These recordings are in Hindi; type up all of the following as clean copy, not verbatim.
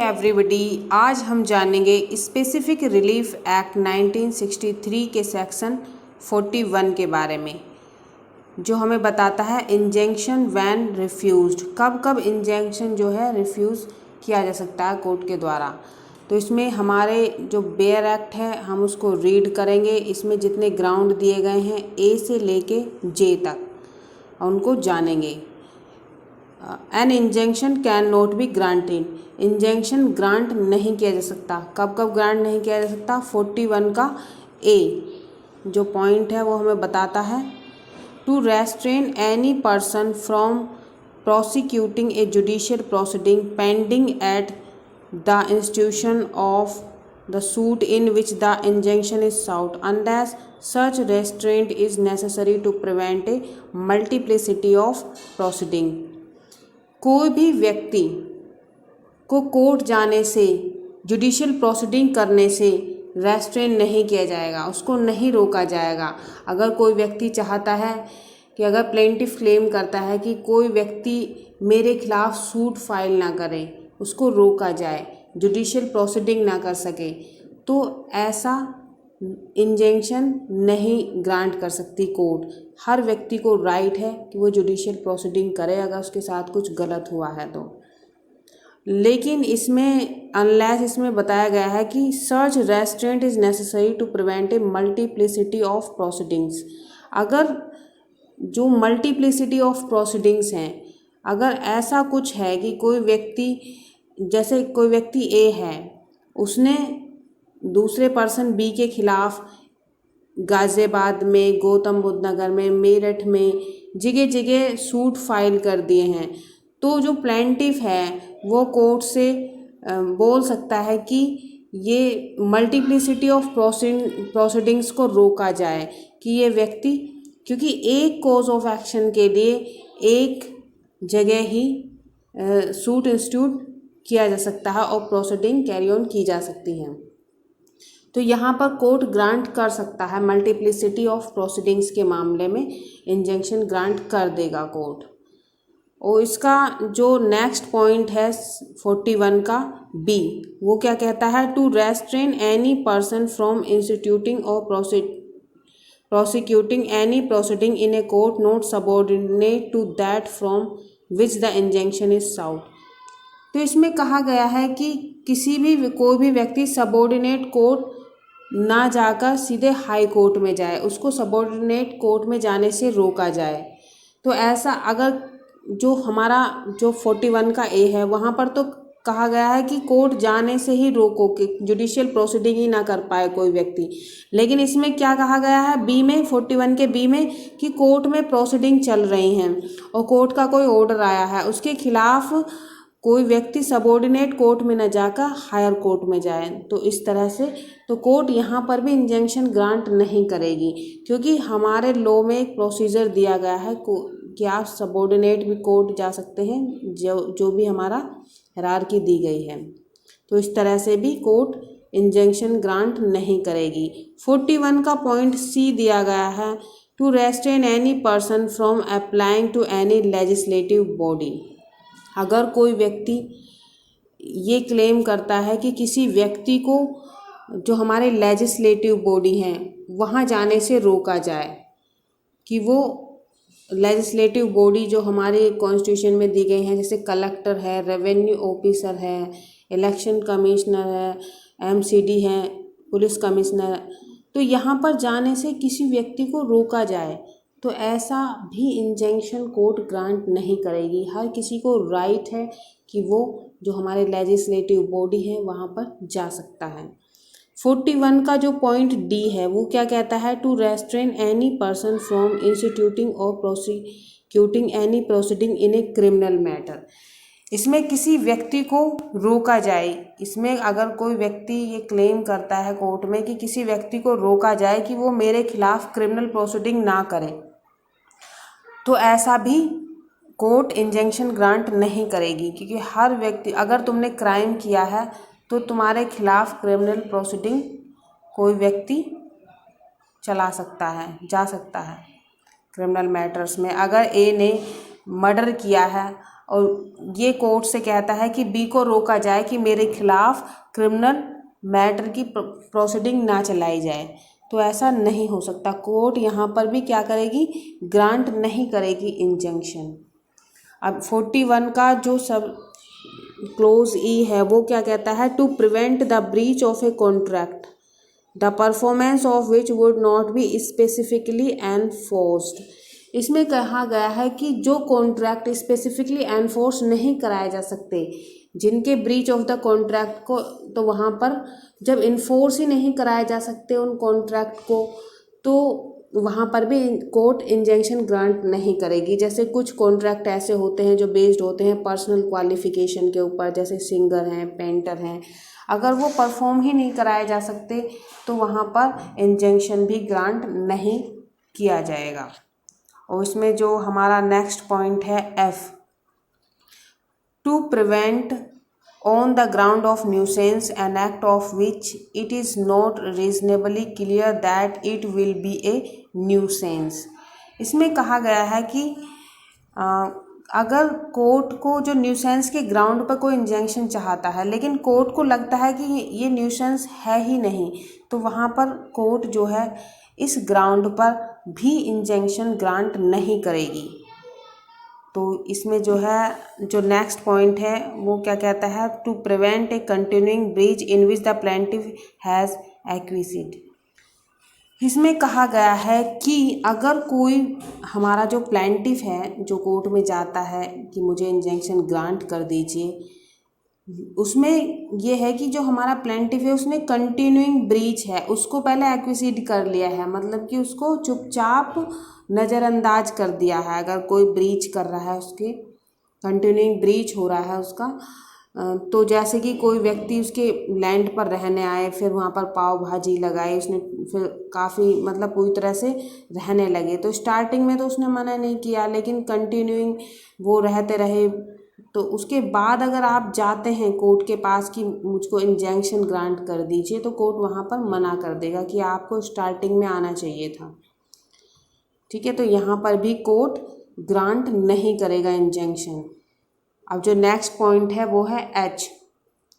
एवरीबडी, आज हम जानेंगे स्पेसिफिक रिलीफ एक्ट 1963 के सेक्शन 41 के बारे में, जो हमें बताता है इंजंक्शन व्हेन रिफ्यूज्ड। कब कब इंजंक्शन जो है रिफ्यूज़ किया जा सकता है कोर्ट के द्वारा। तो इसमें हमारे जो बेयर एक्ट है हम उसको रीड करेंगे। इसमें जितने ग्राउंड दिए गए हैं ए से लेके जे तक उनको जानेंगे। An injunction can not be granted, injunction grant नहीं किया जा सकता। कब कब ग्रांट नहीं किया जा सकता? 41 का ए जो पॉइंट है वो हमें बताता है to restrain any person from prosecuting a judicial proceeding pending at the institution of the suit in which the injunction is sought unless such restraint is necessary to prevent a multiplicity of proceeding। कोई भी व्यक्ति को कोर्ट जाने से, जुडिशियल प्रोसीडिंग करने से रेस्ट्रेन नहीं किया जाएगा, उसको नहीं रोका जाएगा। अगर कोई व्यक्ति चाहता है कि अगर प्लेंटिफ क्लेम करता है कि कोई व्यक्ति मेरे खिलाफ सूट फाइल ना करे, उसको रोका जाए, जुडिशियल प्रोसीडिंग ना कर सके, तो ऐसा इंजंक्शन नहीं ग्रांट कर सकती कोर्ट। हर व्यक्ति को राइट है कि वो जुडिशियल प्रोसीडिंग करे अगर उसके साथ कुछ गलत हुआ है तो। लेकिन इसमें अनलेस इसमें बताया गया है कि such restraint is necessary to prevent a multiplicity of proceedings. अगर जो मल्टीप्लिसिटी ऑफ प्रोसीडिंग्स हैं, अगर ऐसा कुछ है कि कोई व्यक्ति, जैसे कोई व्यक्ति ए है, उसने दूसरे पर्सन बी के खिलाफ गाज़ियाबाद में, गौतम बुद्ध नगर में, मेरठ में जगह जगह सूट फाइल कर दिए हैं, तो जो प्लेंटिफ है वो कोर्ट से बोल सकता है कि ये मल्टीप्लिसिटी ऑफ प्रोसीडिंग्स को रोका जाए कि ये व्यक्ति, क्योंकि एक कॉज ऑफ एक्शन के लिए एक जगह ही सूट इंस्टीट्यूट किया जा सकता है और प्रोसीडिंग कैरी ऑन की जा सकती है। तो यहाँ पर कोर्ट ग्रांट कर सकता है, मल्टीप्लिसिटी ऑफ प्रोसीडिंग्स के मामले में इंजंक्शन ग्रांट कर देगा कोर्ट। और इसका जो नेक्स्ट पॉइंट है 41 का बी, वो क्या कहता है? To restrain any person from instituting और prosecuting any proceeding in a court not subordinate to that from which the injunction is sought। तो इसमें कहा गया है कि कोई भी व्यक्ति सबॉर्डिनेट कोर्ट ना जाकर सीधे हाई कोर्ट में जाए, उसको सबॉर्डिनेट कोर्ट में जाने से रोका जाए। तो ऐसा अगर जो हमारा जो 41 का ए है वहाँ पर तो कहा गया है कि कोर्ट जाने से ही रोको, कि जुडिशियल प्रोसीडिंग ही ना कर पाए कोई व्यक्ति। लेकिन इसमें क्या कहा गया है बी में, 41 के बी में, कि कोर्ट में प्रोसीडिंग चल रही हैं और कोर्ट का कोई ऑर्डर आया है, उसके खिलाफ कोई व्यक्ति सबॉर्डिनेट कोर्ट में न जाकर हायर कोर्ट में जाए। तो इस तरह से तो कोर्ट यहाँ पर भी इंजंक्शन ग्रांट नहीं करेगी, क्योंकि हमारे लॉ में एक प्रोसीजर दिया गया है कि आप सबॉर्डिनेट भी कोर्ट जा सकते हैं, जो भी हमारा हायरार्की दी गई है। तो इस तरह से भी कोर्ट इंजंक्शन ग्रांट नहीं करेगी। 41 का पॉइंट सी दिया गया है to restrain any person from applying to any legislative body. अगर कोई व्यक्ति ये क्लेम करता है कि किसी व्यक्ति को जो हमारे लेजिस्लेटिव बॉडी हैं वहाँ जाने से रोका जाए, कि वो लेजिस्लेटिव बॉडी जो हमारे कॉन्स्टिट्यूशन में दी गई हैं, जैसे कलेक्टर है, रेवेन्यू ऑफिसर है, इलेक्शन कमिश्नर है, एमसीडी है, पुलिस कमिश्नर, तो यहाँ पर जाने से किसी व्यक्ति को रोका जाए, तो ऐसा भी इंजंक्शन कोर्ट ग्रांट नहीं करेगी। हर किसी को राइट है कि वो जो हमारे लेजिस्लेटिव बॉडी है वहाँ पर जा सकता है। 41 का जो पॉइंट डी है वो क्या कहता है? To restrain any person from instituting or prosecuting any proceeding in a criminal matter. इसमें किसी व्यक्ति को रोका जाए। इसमें अगर कोई व्यक्ति ये क्लेम करता है कोर्ट में कि किसी व्यक्ति को रोका जाए कि वो मेरे खिलाफ क्रिमिनल प्रोसीडिंग ना करे, तो ऐसा भी कोर्ट इंजंक्शन ग्रांट नहीं करेगी, क्योंकि हर व्यक्ति, अगर तुमने क्राइम किया है तो तुम्हारे खिलाफ क्रिमिनल प्रोसीडिंग कोई व्यक्ति चला सकता है, जा सकता है क्रिमिनल मैटर्स में। अगर ए ने मर्डर किया है और ये कोर्ट से कहता है कि बी को रोका जाए कि मेरे खिलाफ क्रिमिनल मैटर की प्रोसीडिंग ना चलाई जाए। तो ऐसा नहीं हो सकता। कोर्ट यहाँ पर भी क्या करेगी, ग्रांट नहीं करेगी इंजंक्शन। अब 41 का जो सब क्लोज ई है वो क्या कहता है, to prevent the breach of a contract the performance of which would not be specifically enforced. इसमें कहा गया है कि जो कॉन्ट्रैक्ट स्पेसिफिकली एनफोर्स नहीं कराए जा सकते, जिनके ब्रीच ऑफ द कॉन्ट्रैक्ट को, तो वहाँ पर जब इन्फोर्स ही नहीं कराए जा सकते उन कॉन्ट्रैक्ट को, तो वहाँ पर भी कोर्ट इंजंक्शन ग्रांट नहीं करेगी। जैसे कुछ कॉन्ट्रैक्ट ऐसे होते हैं जो बेस्ड होते हैं पर्सनल क्वालिफिकेशन के ऊपर, जैसे सिंगर हैं, पेंटर हैं, अगर वो परफॉर्म ही नहीं कराए जा सकते तो वहाँ पर इंजंक्शन भी ग्रांट नहीं किया जाएगा। और इसमें जो हमारा नेक्स्ट पॉइंट है F, to prevent on the ground of nuisance an act of which it is not reasonably clear that it will be a nuisance। इसमें कहा गया है कि अगर कोर्ट को जो न्यूसेंस के ग्राउंड पर कोई इंजंक्शन चाहता है लेकिन कोर्ट को लगता है कि ये न्यूसेंस है ही नहीं, तो वहाँ पर कोर्ट जो है इस ग्राउंड पर भी इंजंक्शन ग्रांट नहीं करेगी। तो इसमें जो है जो नेक्स्ट पॉइंट है वो क्या कहता है, to prevent a continuing breach in which the plaintiff has acquiesced. इसमें कहा गया है कि अगर कोई हमारा जो प्लेंटिफ है जो कोर्ट में जाता है कि मुझे इंजंक्शन ग्रांट कर दीजिए, उसमें ये है कि जो हमारा प्लेंटिफ है उसने कंटिन्यूइंग ब्रीच है उसको पहले एक्विजिट कर लिया है, मतलब कि उसको चुपचाप नज़रअंदाज कर दिया है। अगर कोई ब्रीच कर रहा है, उसके कंटिन्यूइंग ब्रीच हो रहा है उसका, तो जैसे कि कोई व्यक्ति उसके लैंड पर रहने आए, फिर वहाँ पर पाव भाजी लगाई उसने, फिर काफ़ी मतलब पूरी तरह से रहने लगे, तो स्टार्टिंग में तो उसने मना नहीं किया, लेकिन कंटिन्यूइंग वो रहते रहे, तो उसके बाद अगर आप जाते हैं कोर्ट के पास कि मुझको इंजंक्शन ग्रांट कर दीजिए, तो कोर्ट वहाँ पर मना कर देगा कि आपको स्टार्टिंग में आना चाहिए था। ठीक है, तो यहाँ पर भी कोर्ट ग्रांट नहीं करेगा इंजंक्शन। अब जो नेक्स्ट पॉइंट है वो है h,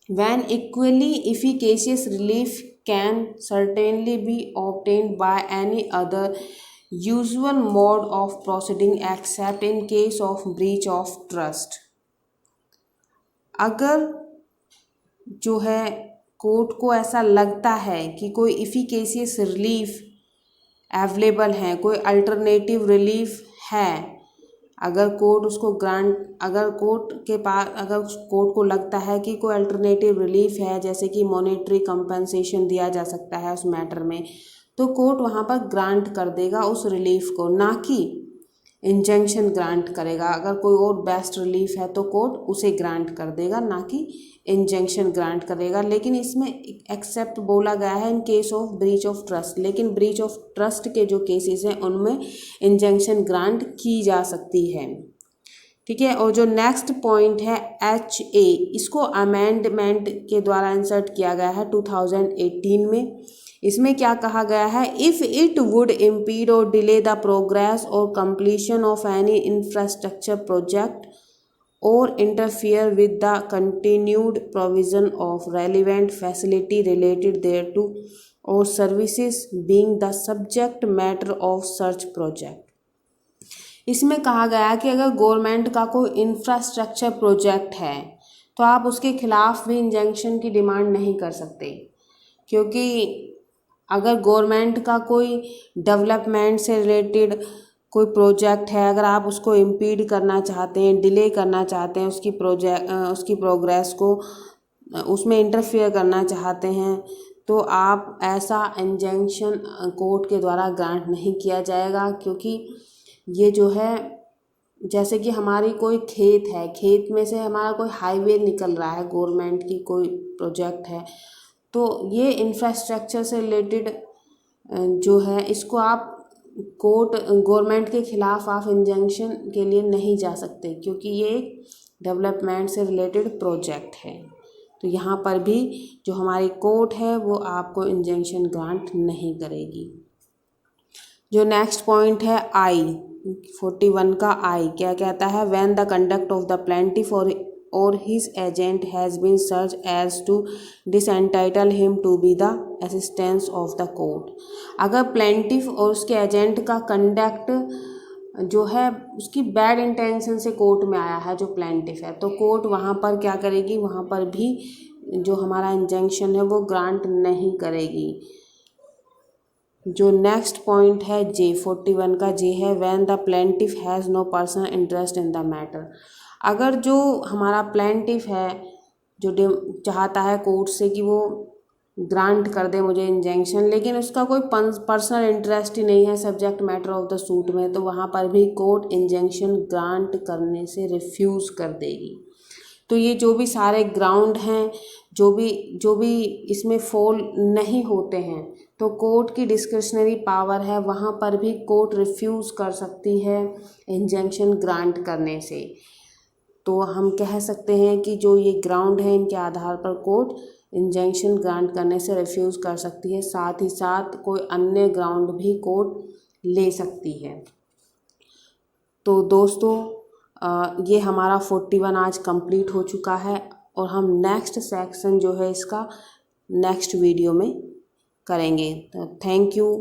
when equally efficacious relief can certainly be obtained by any other usual mode of proceeding except in case of breach of trust. अगर जो है कोर्ट को ऐसा लगता है कि कोई इफिकेशियस रिलीफ अवेलेबल है, कोई अल्टरनेटिव रिलीफ है, अगर कोर्ट उसको ग्रांट, अगर कोर्ट के पास, अगर कोर्ट को लगता है कि कोई अल्टरनेटिव रिलीफ है, जैसे कि मॉनेटरी कंपनसेशन दिया जा सकता है उस मैटर में, तो कोर्ट वहाँ पर ग्रांट कर देगा उस रिलीफ को, ना कि इंजंक्शन ग्रांट करेगा। अगर कोई और बेस्ट रिलीफ है तो कोर्ट उसे ग्रांट कर देगा, ना कि इंजंक्शन ग्रांट करेगा। लेकिन इसमें एक्सेप्ट बोला गया है इन case of breach of trust, लेकिन ब्रीच ऑफ ट्रस्ट के जो केसेस हैं उनमें इंजंक्शन ग्रांट की जा सकती है। ठीक है, और जो नेक्स्ट पॉइंट है एच ए, इसको अमेंडमेंट के द्वारा इंसर्ट किया गया है 2018 में। इसमें क्या कहा गया है, if it would impede or delay the progress or completion of any infrastructure project or interfere with the continued provision of relevant facility related thereto or services being the subject matter of such project. इसमें कहा गया कि अगर गवर्नमेंट का कोई इंफ्रास्ट्रक्चर प्रोजेक्ट है तो आप उसके खिलाफ भी इंजंक्शन की डिमांड नहीं कर सकते, क्योंकि अगर गवर्नमेंट का कोई डेवलपमेंट से रिलेटेड कोई प्रोजेक्ट है, अगर आप उसको इम्पीड करना चाहते हैं, डिले करना चाहते हैं, उसकी प्रोग्रेस को, उसमें इंटरफेयर करना चाहते हैं, तो आप ऐसा इंजंक्शन कोर्ट के द्वारा ग्रांट नहीं किया जाएगा। क्योंकि ये जो है, जैसे कि हमारी कोई खेत है, खेत में से हमारा कोई हाईवे निकल रहा है, गवर्नमेंट की कोई प्रोजेक्ट है, तो ये इंफ्रास्ट्रक्चर से रिलेटेड जो है, इसको आप कोर्ट, गवर्नमेंट के खिलाफ आप इंजंक्शन के लिए नहीं जा सकते, क्योंकि ये डेवलपमेंट से रिलेटेड प्रोजेक्ट है। तो यहाँ पर भी जो हमारी कोर्ट है वो आपको इंजंक्शन ग्रांट नहीं करेगी। जो नेक्स्ट पॉइंट है आई 41 का आई क्या कहता है, when the conduct of the plaintiff or his agent has been सर्च as to disentitle him to be the assistance of the court. अगर प्लेंटिफ और उसके एजेंट का कंडक्ट जो है उसकी बैड इंटेंशन से कोर्ट में आया है, जो प्लेंटिफ है, तो कोर्ट वहाँ पर क्या करेगी, वहाँ पर भी जो हमारा इंजंक्शन है वो ग्रांट नहीं करेगी। जो नेक्स्ट पॉइंट है जे 41 का जे है, when the plaintiff has no personal interest in the matter. अगर जो हमारा प्लेंटिफ है जो चाहता है कोर्ट से कि वो ग्रांट कर दे मुझे इंजंक्शन, लेकिन उसका कोई पर्सनल इंटरेस्ट ही नहीं है subject matter of the suit में, तो वहाँ पर भी कोर्ट इंजंक्शन ग्रांट करने से रिफ्यूज़ कर देगी। तो ये जो भी सारे ग्राउंड हैं, जो भी इसमें फॉल नहीं होते हैं, तो कोर्ट की डिस्क्रिशनरी पावर है, वहाँ पर भी कोर्ट रिफ्यूज़ कर सकती है इंजंक्शन ग्रांट करने से। तो हम कह सकते हैं कि जो ये ग्राउंड है इनके आधार पर कोर्ट इंजंक्शन ग्रांट करने से रिफ्यूज़ कर सकती है, साथ ही साथ कोई अन्य ग्राउंड भी कोर्ट ले सकती है। तो दोस्तों ये हमारा 41 आज कंप्लीट हो चुका है और हम नेक्स्ट सेक्शन जो है इसका नेक्स्ट वीडियो में करेंगे। तो थैंक यू।